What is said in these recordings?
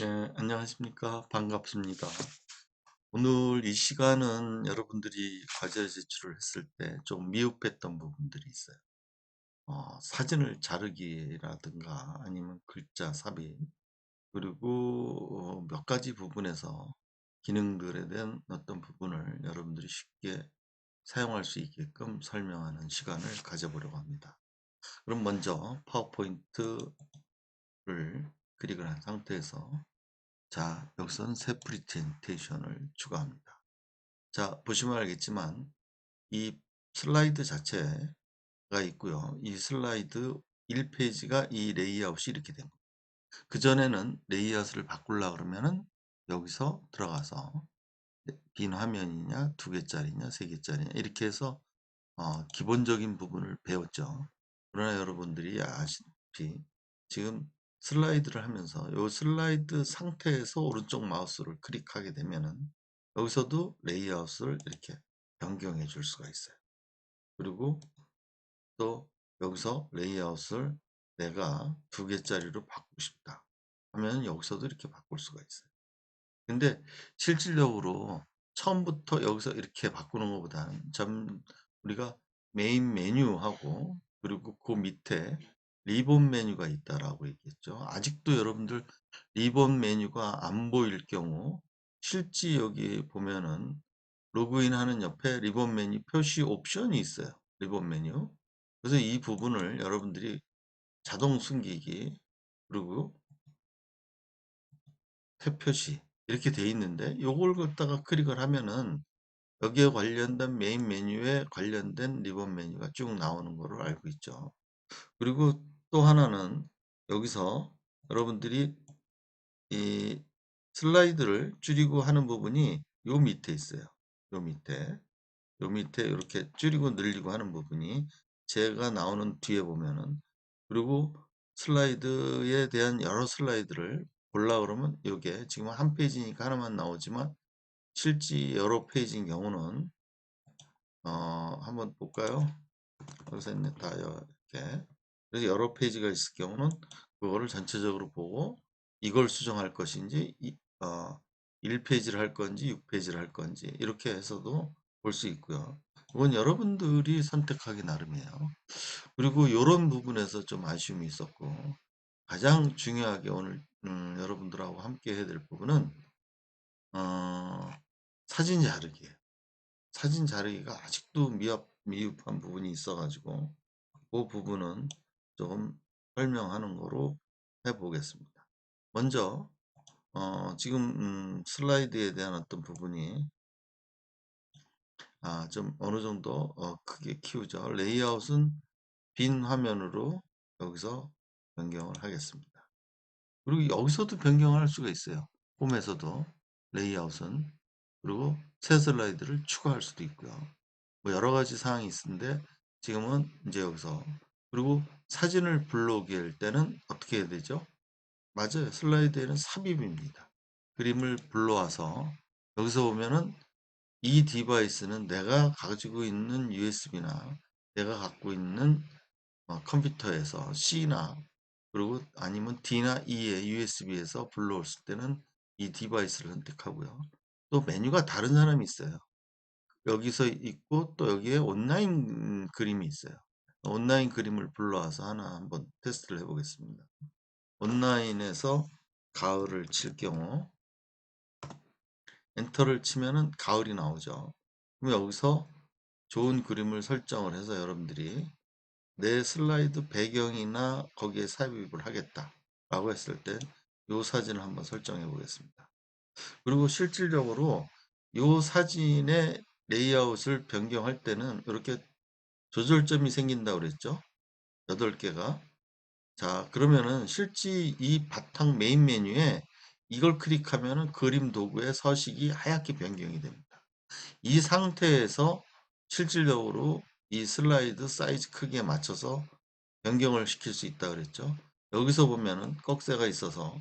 네, 안녕하십니까. 반갑습니다. 오늘 이 시간은 여러분들이 과제 제출을 했을 때 좀 미흡했던 부분들이 있어요. 사진을 자르기라든가 아니면 글자 삽입, 그리고 몇 가지 부분에서 기능들에 대한 어떤 부분을 여러분들이 쉽게 사용할 수 있게끔 설명하는 시간을 가져보려고 합니다. 그럼 먼저 파워포인트를 클릭을 한 상태에서 자, 여기서는 새 프레젠테이션을 추가합니다. 자, 보시면 알겠지만 이 슬라이드 자체가 있고요. 이 슬라이드 1페이지가 이 레이아웃이 이렇게 됩니다. 그전에는 레이아웃을 바꾸려고 그러면은 여기서 들어가서 빈 화면이냐, 2개짜리냐, 3개짜리냐 이렇게 해서 기본적인 부분을 배웠죠. 그러나 여러분들이 아시다시피 지금 슬라이드를 하면서 이 슬라이드 상태에서 오른쪽 마우스를 클릭하게 되면은 여기서도 레이아웃을 이렇게 변경해 줄 수가 있어요. 그리고 또 여기서 레이아웃을 내가 2개짜리로 바꾸고 싶다 하면 여기서도 이렇게 바꿀 수가 있어요. 근데 실질적으로 처음부터 여기서 이렇게 바꾸는 것보다는 우리가 메인 메뉴하고 그리고 그 밑에 리본 메뉴가 있다라고 얘기했죠. 아직도 여러분들 리본 메뉴가 안 보일 경우 실제 여기 보면은 로그인 하는 옆에 리본 메뉴 표시 옵션이 있어요. 리본 메뉴. 그래서 이 부분을 여러분들이 자동 숨기기 그리고 탭 표시 이렇게 돼 있는데 요걸 갖다가 클릭을 하면은 여기에 관련된 메인 메뉴에 관련된 리본 메뉴가 쭉 나오는 거로 알고 있죠. 그리고 또 하나는 여기서 여러분들이 이 슬라이드를 줄이고 하는 부분이 요 밑에 있어요. 요 밑에 이렇게 줄이고 늘리고 하는 부분이 제가 나오는 뒤에 보면은 그리고 슬라이드에 대한 여러 슬라이드를 보려고 그러면 요게 지금 한 페이지니까 하나만 나오지만 실제 여러 페이지인 경우는 한번 볼까요? 여기서 있네 다 이렇게 그래서 여러 페이지가 있을 경우는 그거를 전체적으로 보고 이걸 수정할 것인지 1페이지를 할 건지 6페이지를 할 건지 이렇게 해서도 볼 수 있고요. 이건 여러분들이 선택하기 나름이에요. 그리고 이런 부분에서 좀 아쉬움이 있었고 가장 중요하게 오늘 여러분들하고 함께 해야 될 부분은 어, 사진 자르기예요. 사진 자르기가 아직도 미흡한 부분이 있어가지고 그 부분은 조금 설명하는 거로 해보겠습니다. 먼저 지금 슬라이드에 대한 어떤 부분이 좀 어느 정도 크게 키우죠. 레이아웃은 빈 화면으로 여기서 변경을 하겠습니다. 그리고 여기서도 변경할 수가 있어요. 홈에서도 레이아웃은 그리고 새 슬라이드를 추가할 수도 있고요. 뭐 여러 가지 사항이 있는데 지금은 이제 여기서 그리고 사진을 불러오게 할 때는 어떻게 해야 되죠? 맞아요. 슬라이드에는 삽입입니다. 그림을 불러와서 여기서 보면은 이 디바이스는 내가 가지고 있는 USB나 내가 갖고 있는 컴퓨터에서 C나 그리고 아니면 D나 E의 USB에서 불러올 때는 이 디바이스를 선택하고요. 또 메뉴가 다른 사람이 있어요. 여기서 있고 또 여기에 온라인 그림이 있어요. 온라인 그림을 불러와서 하나 한번 테스트를 해보겠습니다. 온라인에서 가을을 칠 경우 엔터를 치면은 가을이 나오죠. 그럼 여기서 좋은 그림을 설정을 해서 여러분들이 내 슬라이드 배경이나 거기에 삽입을 하겠다 라고 했을 때 이 사진을 한번 설정해 보겠습니다. 그리고 실질적으로 이 사진의 레이아웃을 변경할 때는 이렇게 조절점이 생긴다고 그랬죠. 8개가. 자, 그러면은 실제 이 바탕 메인 메뉴에 이걸 클릭하면은 그림 도구의 서식이 하얗게 변경이 됩니다. 이 상태에서 실질적으로 이 슬라이드 사이즈 크기에 맞춰서 변경을 시킬 수 있다 그랬죠. 여기서 보면은 꺽쇠가 있어서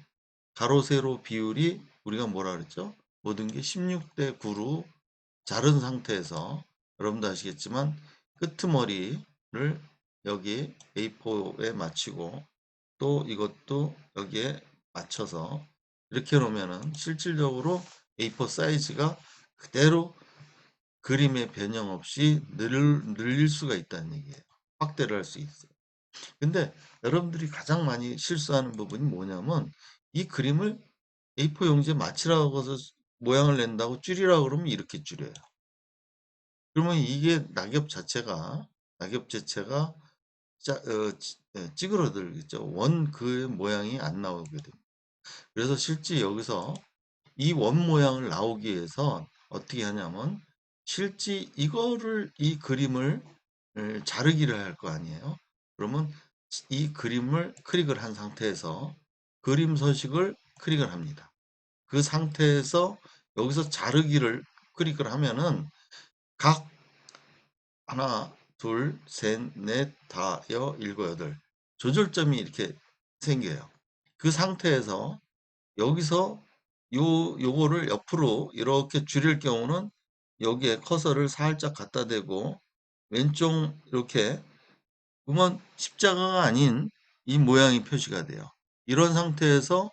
가로 세로 비율이 우리가 뭐라 그랬죠? 모든 게 16대 9로 자른 상태에서 여러분도 아시겠지만 끄트머리를 여기 A4에 맞추고 또 이것도 여기에 맞춰서 이렇게 놓으면은 실질적으로 A4 사이즈가 그대로 그림의 변형 없이 늘릴 수가 있다는 얘기예요. 확대를 할 수 있어요. 근데 여러분들이 가장 많이 실수하는 부분이 뭐냐면 이 그림을 A4 용지에 맞추라고 해서 모양을 낸다고 줄이라고 그러면 이렇게 줄여요. 그러면 이게 낙엽 자체가 찌그러들겠죠. 원 그 모양이 안 나오게 됩니다. 그래서 실제 여기서 이 원 모양을 나오기 위해서 어떻게 하냐면 실제 이 그림을 자르기를 할 거 아니에요. 그러면 이 그림을 클릭을 한 상태에서 그림 서식을 클릭을 합니다. 그 상태에서 여기서 자르기를 클릭을 하면은 각 하나, 둘, 셋, 넷, 다, 일곱, 여덟 조절점이 이렇게 생겨요. 그 상태에서 여기서 요거를 옆으로 이렇게 줄일 경우는 여기에 커서를 살짝 갖다 대고 왼쪽 이렇게 그러면 십자가가 아닌 이 모양이 표시가 돼요. 이런 상태에서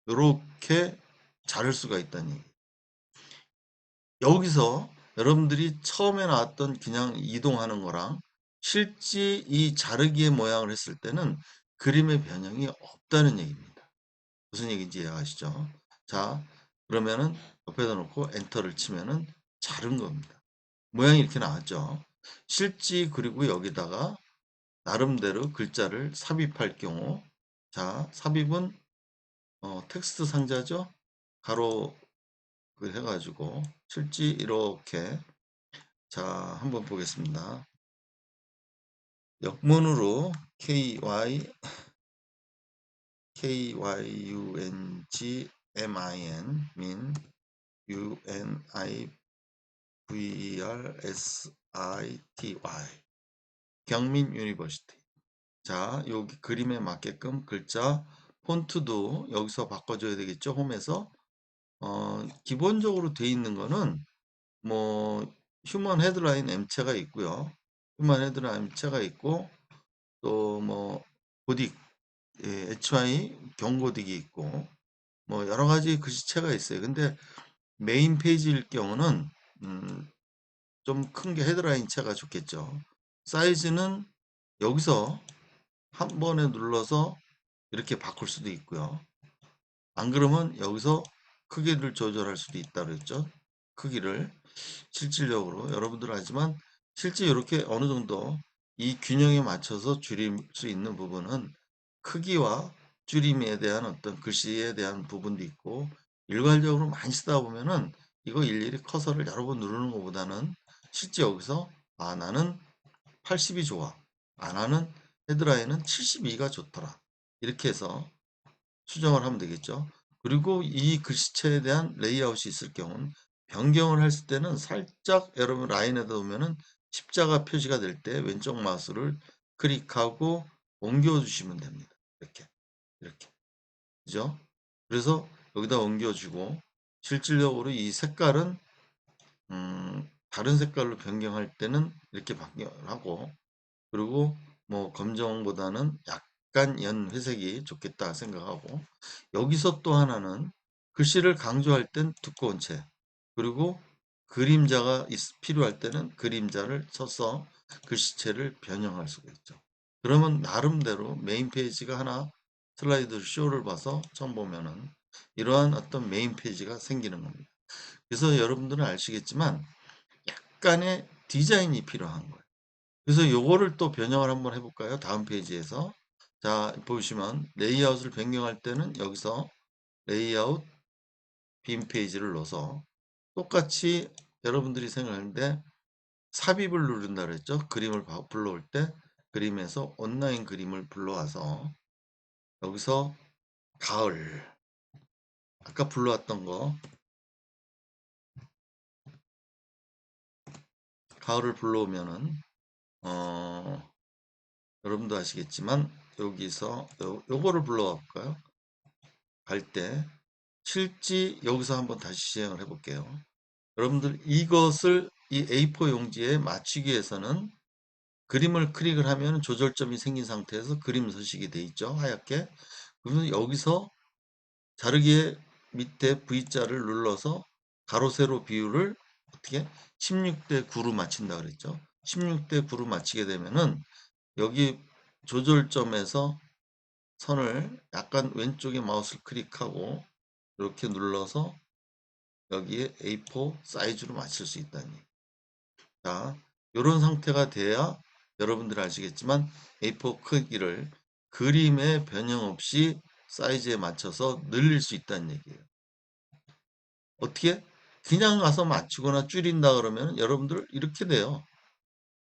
이렇게 자를 수가 있다는 얘기. 여기서 여러분들이 처음에 나왔던 그냥 이동하는 거랑 실제 이 자르기의 모양을 했을 때는 그림의 변형이 없다는 얘기입니다. 무슨 얘기인지 이해하시죠? 자, 그러면은 옆에다 놓고 엔터를 치면은 자른 겁니다. 모양이 이렇게 나왔죠. 실제 그리고 여기다가 나름대로 글자를 삽입할 경우 자, 삽입은 텍스트 상자죠. 가로 그 해가지고 실제 이렇게 자, 한번 보겠습니다. 역문으로 KYUNGMIN UNIVERSITY 경민 유니버시티. 자, 여기 그림에 맞게끔 글자 폰트도 여기서 바꿔줘야 되겠죠. 홈에서 기본적으로 돼 있는 거는 뭐 휴먼 헤드라인 M체가 있고요. 휴먼 헤드라인 M체가 있고 또 뭐 고딕 HY 경고딕이 있고 뭐 여러 가지 글씨체가 있어요. 근데 메인 페이지일 경우는 좀 큰 게 헤드라인 체가 좋겠죠. 사이즈는 여기서 한 번에 눌러서 이렇게 바꿀 수도 있고요. 안 그러면 여기서 크기를 조절할 수도 있다 그랬죠. 크기를 실질적으로 여러분들 하지만 실제 이렇게 어느 정도 이 균형에 맞춰서 줄일 수 있는 부분은 크기와 줄임에 대한 어떤 글씨에 대한 부분도 있고 일괄적으로 많이 쓰다 보면은 이거 일일이 커서를 여러 번 누르는 것보다는 실제 여기서 아 나는 80이 좋아. 아 나는 헤드라인은 72가 좋더라. 이렇게 해서 수정을 하면 되겠죠. 그리고 이 글씨체에 대한 레이아웃이 있을 경우는 변경을 했을 때는 살짝 여러분 라인에다 놓으면은 십자가 표시가 될 때 왼쪽 마우스를 클릭하고 옮겨 주시면 됩니다. 이렇게 그죠? 그래서 여기다 옮겨주고 실질적으로 이 색깔은 다른 색깔로 변경할 때는 이렇게 변경하고 그리고 뭐 검정보다는 약간 연 회색이 좋겠다 생각하고 여기서 또 하나는 글씨를 강조할 땐 두꺼운 체 그리고 그림자가 필요할 때는 그림자를 써서 글씨체를 변형할 수가 있죠. 그러면 나름대로 메인 페이지가 하나 슬라이드 쇼를 봐서 처음 보면은 이러한 어떤 메인 페이지가 생기는 겁니다. 그래서 여러분들은 아시겠지만 약간의 디자인이 필요한 거예요. 그래서 요거를 또 변형을 한번 해볼까요? 다음 페이지에서. 자, 보시면 레이아웃을 변경할 때는 여기서 레이아웃 빈 페이지를 넣어서 똑같이 여러분들이 생각하는데 삽입을 누른다 그랬죠? 그림을 불러올 때 그림에서 온라인 그림을 불러와서 여기서 가을 아까 불러왔던 거 가을을 불러오면은 여러분도 아시겠지만 여기서 요거를 불러와 볼까요? 갈 때 실지 여기서 한번 다시 시행을 해볼게요. 여러분들 이것을 이 A4 용지에 맞추기 위해서는 그림을 클릭을 하면 조절점이 생긴 상태에서 그림 서식이 돼 있죠. 하얗게. 그러면 여기서 자르기의 밑에 V자를 눌러서 가로 세로 비율을 어떻게 16대 9로 맞춘다 그랬죠. 16대 9로 맞추게 되면은 여기 조절점에서 선을 약간 왼쪽에 마우스를 클릭하고 이렇게 눌러서 여기에 A4 사이즈로 맞출 수 있다는 얘기. 자, 이런 상태가 돼야 여러분들 아시겠지만 A4 크기를 그림의 변형 없이 사이즈에 맞춰서 늘릴 수 있다는 얘기예요. 어떻게? 그냥 가서 맞추거나 줄인다 그러면 여러분들 이렇게 돼요.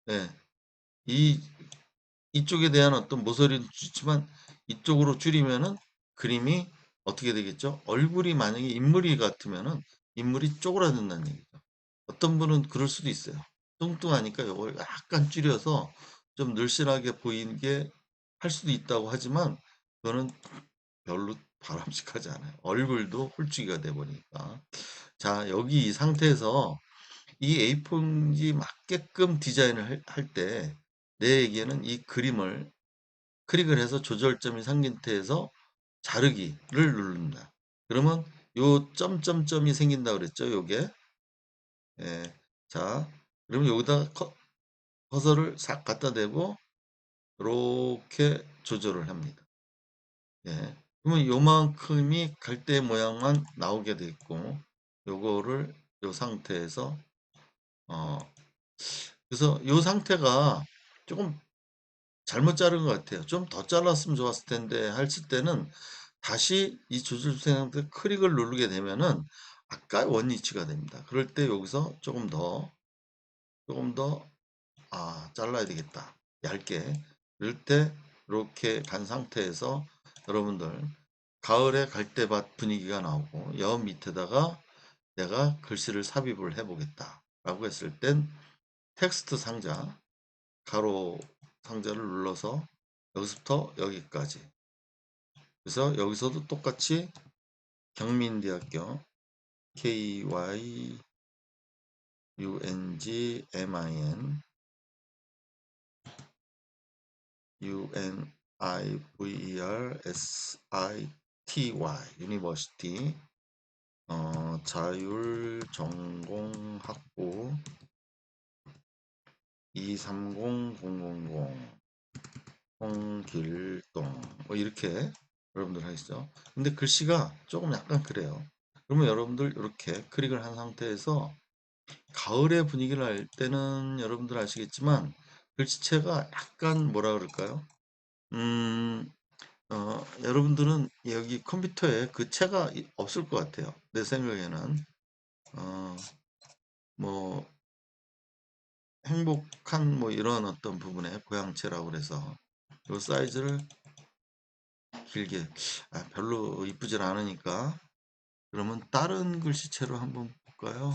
네. 이쪽에 대한 어떤 모서리는 좋지만 이쪽으로 줄이면은 그림이 어떻게 되겠죠? 얼굴이 만약에 인물이 같으면은 인물이 쪼그라든다는 얘기죠. 어떤 분은 그럴 수도 있어요. 뚱뚱하니까 이걸 약간 줄여서 좀 늘씬하게 보이게 할 수도 있다고 하지만 그거는 별로 바람직하지 않아요. 얼굴도 홀쭉이가 돼 버리니까. 자, 여기 이 상태에서 이 A4용지 맞게끔 디자인을 할 때 내 얘기에는 이 그림을 클릭을 해서 조절점이 생긴 상태에서 자르기를 누른다. 그러면 요 점점점이 생긴다 그랬죠? 요게. 예. 자, 그러면 여기다 커서를 싹 갖다 대고 이렇게 조절을 합니다. 예. 그러면 요만큼이 갈대 모양만 나오게 돼 있고 요거를 요 상태에서 어 그래서 요 상태가 조금 잘못 자른 것 같아요. 좀 더 잘랐으면 좋았을 텐데 했을 때는 다시 이 조절 상태 클릭을 누르게 되면은 아까 원위치가 됩니다. 그럴 때 여기서 조금 더 잘라야 되겠다. 얇게. 이럴 때 이렇게 간 상태에서 여러분들 가을에 갈대밭 분위기가 나오고 여 밑에다가 내가 글씨를 삽입을 해 보겠다 라고 했을 땐 텍스트 상자 가로 상자를 눌러서 여기서부터 여기까지 그래서 여기서도 똑같이 경민대학교 KYUNGMIN UNIVERSITY 유니버시티 자율전공학부 230000 홍길동 뭐 이렇게 여러분들 하시죠. 근데 글씨가 조금 약간 그래요. 그러면 여러분들 이렇게 클릭을 한 상태에서 가을의 분위기를 알 때는 여러분들 아시겠지만 글씨체가 약간 뭐라 그럴까요? 음, 여러분들은 여기 컴퓨터에 그 체가 없을 것 같아요. 내 생각에는 어, 뭐 행복한 뭐 이런 어떤 부분에 고양체라고 그래서 이 사이즈를 길게 별로 이쁘질 않으니까 그러면 다른 글씨체로 한번 볼까요?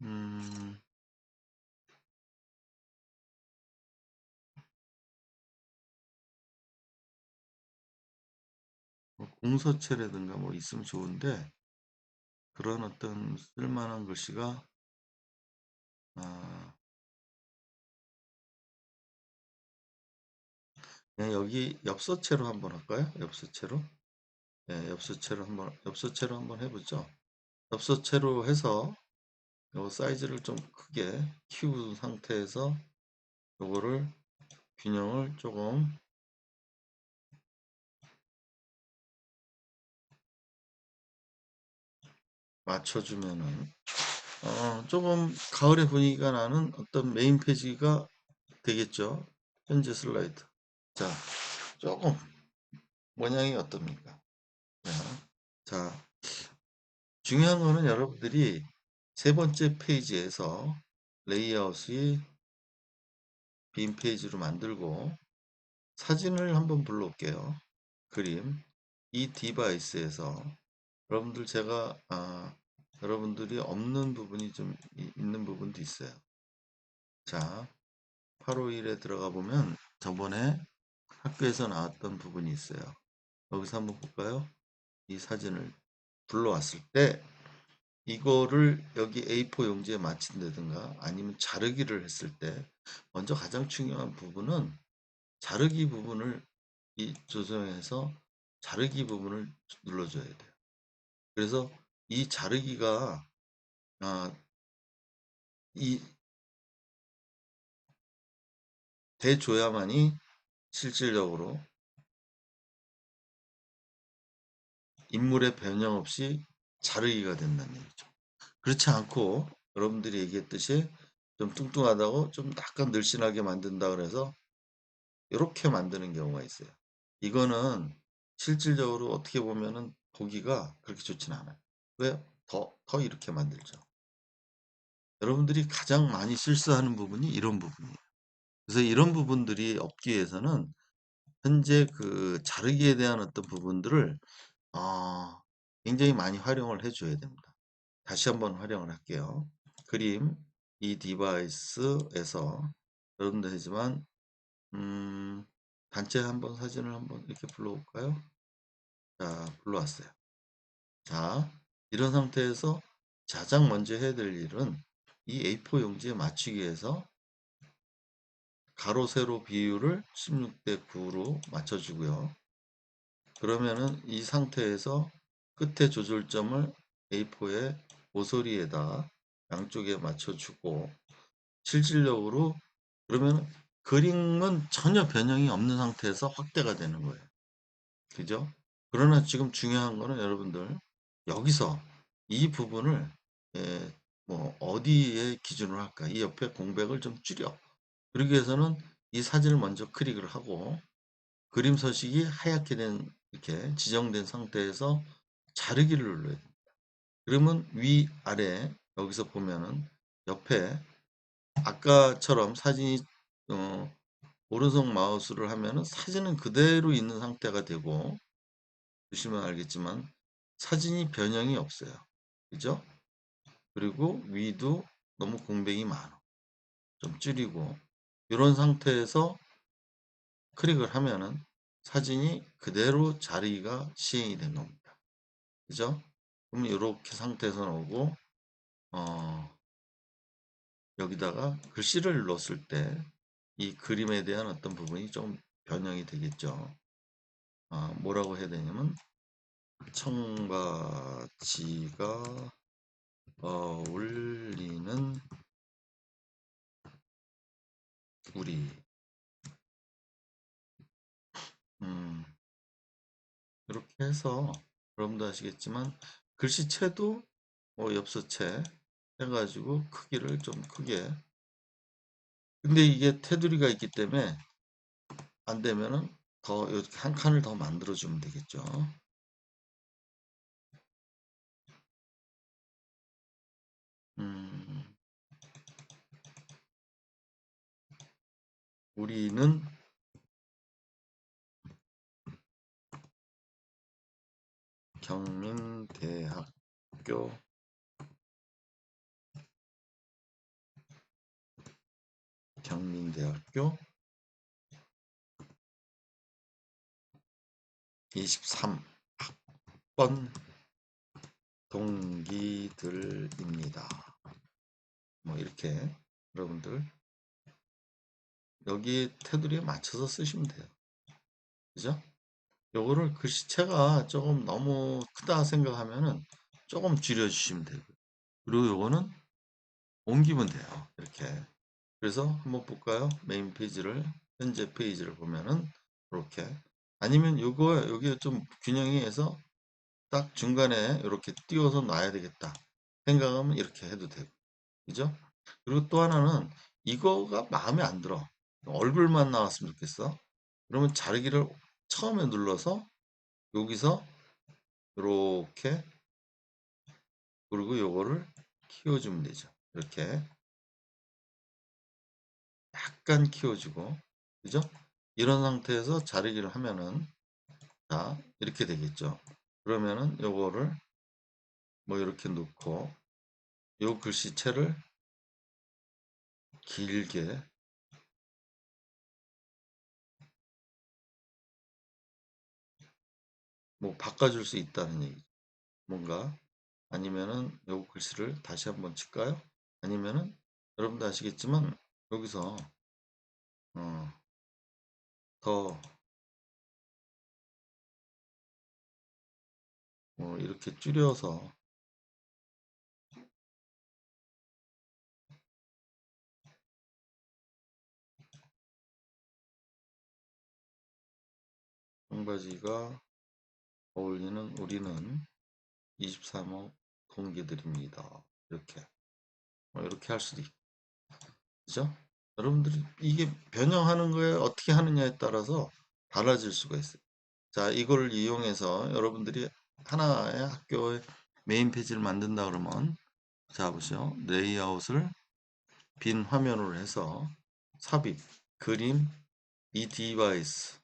음, 뭐 공서체라든가 뭐 있으면 좋은데 그런 어떤 쓸만한 글씨가 아, 그냥 여기 엽서체로 한번 할까요? 엽서체로? 네, 엽서체로 한번 해보죠. 엽서체로 해서 요 사이즈를 좀 크게 키운 상태에서 요거를 균형을 조금 맞춰주면은 조금 가을의 분위기가 나는 어떤 메인 페이지가 되겠죠. 현재 슬라이드. 자, 조금 모양이 어떻습니까? 자, 자, 중요한 거는 여러분들이 세 번째 페이지에서 레이아웃이 빈 페이지로 만들고 사진을 한번 불러올게요. 그림. 이 디바이스에서 여러분들 제가 여러분들이 없는 부분이 좀 있는 부분도 있어요. 자, 851에 들어가 보면 저번에 학교에서 나왔던 부분이 있어요. 여기서 한번 볼까요? 이 사진을 불러왔을 때 이거를 여기 A4 용지에 맞춘다든가 아니면 자르기를 했을 때 먼저 가장 중요한 부분은 자르기 부분을 이 조정해서 자르기 부분을 눌러줘야 돼요. 그래서 이 자르기가 이 돼줘야만이 실질적으로 인물의 변형 없이 자르기가 된다는 얘기죠. 그렇지 않고 여러분들이 얘기했듯이 좀 뚱뚱하다고 좀 약간 늘씬하게 만든다 그래서 이렇게 만드는 경우가 있어요. 이거는 실질적으로 어떻게 보면은 보기가 그렇게 좋진 않아요. 왜? 더 이렇게 만들죠. 여러분들이 가장 많이 실수하는 부분이 이런 부분이에요. 그래서 이런 부분들이 없기 위해서는 현재 그 자르기에 대한 어떤 부분들을 어, 굉장히 많이 활용을 해줘야 됩니다. 다시 한번 활용을 할게요. 그림 이 디바이스에서 여러분들 하지만 단체 한번 사진을 한번 이렇게 불러볼까요? 자, 불러왔어요. 자, 이런 상태에서 가장 먼저 해야 될 일은 이 A4 용지에 맞추기 위해서 가로 세로 비율을 16대 9로 맞춰주고요. 그러면은 이 상태에서 끝에 조절점을 A4의 모서리에다 양쪽에 맞춰주고 실질적으로 그러면 그림은 전혀 변형이 없는 상태에서 확대가 되는 거예요. 그죠? 그러나 지금 중요한 거는 여러분들 여기서 이 부분을 뭐 어디에 기준으로 할까? 이 옆에 공백을 좀 줄여. 그러기 위해서는 이 사진을 먼저 클릭을 하고 그림 서식이 하얗게 된 이렇게 지정된 상태에서 자르기를 눌러야 돼요. 그러면 위아래 여기서 보면은 옆에 아까처럼 사진이 오른손 마우스를 하면은 사진은 그대로 있는 상태가 되고 보시면 알겠지만 사진이 변형이 없어요. 그죠? 그리고 위도 너무 공백이 많아. 좀 줄이고 이런 상태에서 클릭을 하면은 사진이 그대로 자리가 시행이 된 겁니다. 그죠? 그러면 이렇게 상태에서 나오고 여기다가 글씨를 넣었을 때 이 그림에 대한 어떤 부분이 좀 변형이 되겠죠. 뭐라고 해야 되냐면 청바지가 어울리는 우리 음, 이렇게 해서 여러분도 아시겠지만 글씨체도 엽서체 해가지고 크기를 좀 크게 근데 이게 테두리가 있기 때문에 안 되면은 더 이렇게 한 칸을 더 만들어 주면 되겠죠. 음, 우리는 경민대학교 경민대학교 23학번 동기들입니다. 뭐 이렇게 여러분들 여기 테두리에 맞춰서 쓰시면 돼요. 그죠? 요거를 글씨체가 조금 너무 크다 생각하면은 조금 줄여주시면 되고 그리고 요거는 옮기면 돼요. 이렇게 그래서 한번 볼까요? 메인 페이지를 현재 페이지를 보면은 이렇게 아니면 요거 여기 좀 균형이 해서 딱 중간에 이렇게 띄워서 놔야 되겠다 생각하면 이렇게 해도 되고 그죠? 그리고 또 하나는 이거가 마음에 안 들어 얼굴만 나왔으면 좋겠어 그러면 자르기를 처음에 눌러서 여기서 이렇게 그리고 요거를 키워주면 되죠 이렇게 약간 키워주고 그죠? 이런 상태에서 자르기를 하면은 자 이렇게 되겠죠 그러면은 요거를 뭐 이렇게 놓고 요 글씨체를 길게 뭐 바꿔줄 수 있다는 얘기죠 뭔가 아니면은 요 글씨를 다시 한번 칠까요 아니면은 여러분도 아시겠지만 여기서 더 이렇게 줄여서 청바지가 어울리는 우리는 23호 동기들입니다. 이렇게 할 수도 있고, 그죠? 여러분들이 이게 변형하는 거에 어떻게 하느냐에 따라서 달라질 수가 있어요. 자, 이걸 이용해서 여러분들이 하나의 학교의 메인 페이지를 만든다 그러면, 자, 보시죠. 레이아웃을 빈 화면으로 해서 삽입, 그림, 이 디바이스를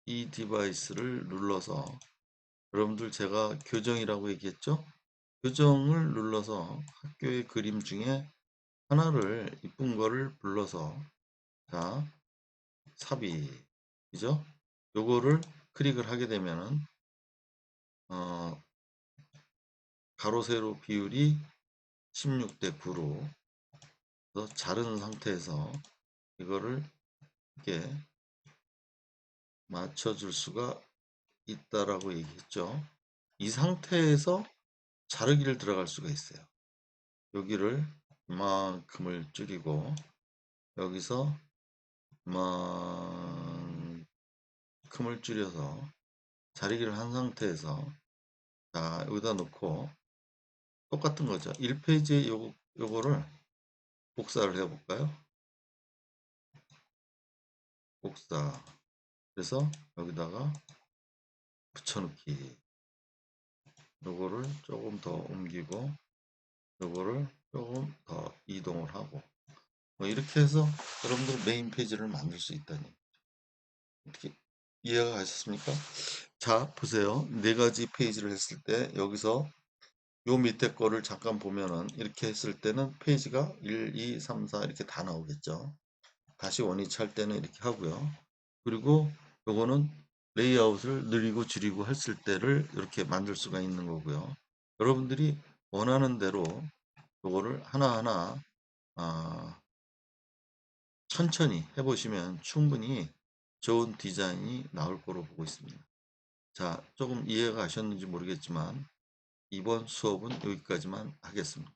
이 디바이스를 눌러서, 여러분들 제가 교정이라고 얘기했죠? 교정을 눌러서 학교의 그림 중에 하나를 이쁜 거를 불러서, 자, 삽입, 그죠? 요거를 클릭을 하게 되면은 어, 가로 세로 비율이 16대 9로 자른 상태에서 이거를 이렇게 맞춰줄 수가 있다라고 얘기했죠. 이 상태에서 자르기를 들어갈 수가 있어요. 여기를 이만큼을 줄이고 여기서 이만큼을 줄여서 자르기를 한 상태에서, 자, 여기다 놓고 똑같은 거죠. 1페이지에 요거를 복사를 해 볼까요? 복사. 그래서 여기다가 붙여넣기. 요거를 조금 더 옮기고 요거를 조금 더 이동을 하고, 이렇게 해서 여러분들 메인 페이지를 만들 수 있다니. 어떻게 이해가 가셨습니까? 자, 보세요. 네 가지 페이지를 했을 때 여기서 요 밑에 거를 잠깐 보면은 이렇게 했을 때는 페이지가 1, 2, 3, 4 이렇게 다 나오겠죠. 다시 원위치 할 때는 이렇게 하고요. 그리고 요거는 레이아웃을 늘리고 줄이고 했을 때를 이렇게 만들 수가 있는 거고요. 여러분들이 원하는 대로 요거를 하나하나 천천히 해보시면 충분히 좋은 디자인이 나올 거로 보고 있습니다. 자, 조금 이해가 가셨는지 모르겠지만 이번 수업은 여기까지만 하겠습니다.